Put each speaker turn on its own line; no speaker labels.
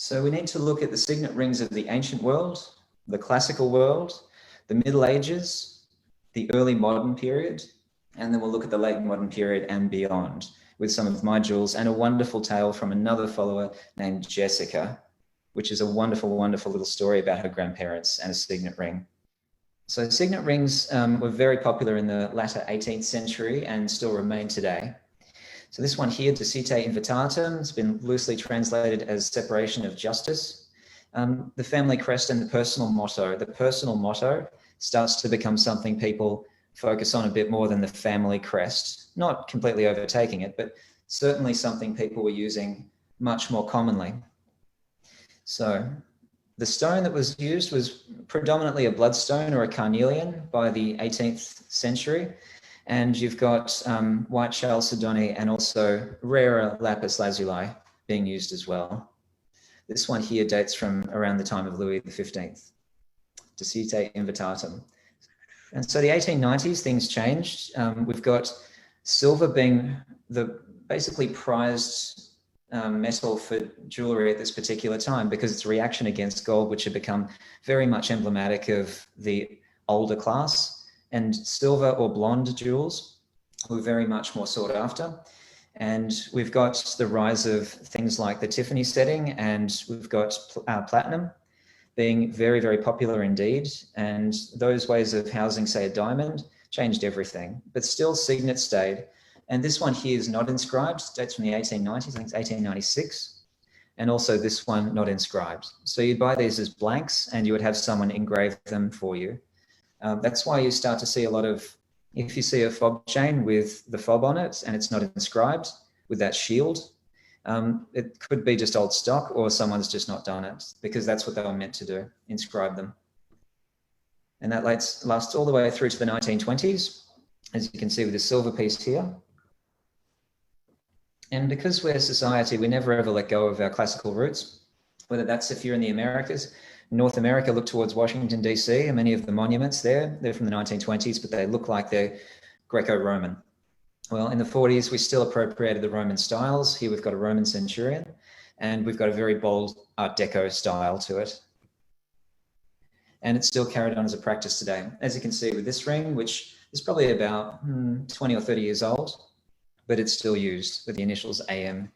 So we need to look at the signet rings of the ancient world, the classical world, the Middle Ages, the early modern period, and then we'll look at the late modern period and beyond with some of my jewels and a wonderful tale from another follower named Jessica, which is a wonderful, wonderful little story about her grandparents and a signet ring. So signet rings were very popular in the latter 18th century and still remain today. So this one here, denote invitatum, has been loosely translated as separation of justice. The family crest and the personal motto starts to become something people focus on a bit more than the family crest, not completely overtaking it, but certainly something people were using much more commonly. So the stone that was used was predominantly a bloodstone or a carnelian by the 18th century. And you've got white chalcedony and also rarer lapis lazuli being used as well. This one here dates from around the time of Louis XV, denote invitatum. And so the 1890s, things changed. We've got silver being the basically prized metal for jewelry at this particular time because it's a reaction against gold, which had become very much emblematic of the older class, and silver or blonde jewels were very much more sought after. And we've got the rise of things like the Tiffany setting, and we've got platinum being very, very popular indeed. And those ways of housing, say, a diamond changed everything, but still signet stayed. And this one here is not inscribed, dates from the 1890s, I think it's 1896. And also this one not inscribed. So you'd buy these as blanks and you would have someone engrave them for you. That's why you start to see a lot of, if you see a fob chain with the fob on it and it's not inscribed with that shield, it could be just old stock or someone's just not done it, because that's what they were meant to do, inscribe them. And that lasts all the way through to the 1920s, as you can see with this silver piece here. And because we're a society, we never ever let go of our classical roots, whether that's if you're in the Americas. North America, look towards Washington, DC, and many of the monuments there, they're from the 1920s, but they look like they're Greco-Roman. Well, in the 40s, we still appropriated the Roman styles. Here we've got a Roman centurion, and we've got a very bold Art Deco style to it. And it's still carried on as a practice today. As you can see with this ring, which is probably about 20 or 30 years old, but it's still used with the initials AM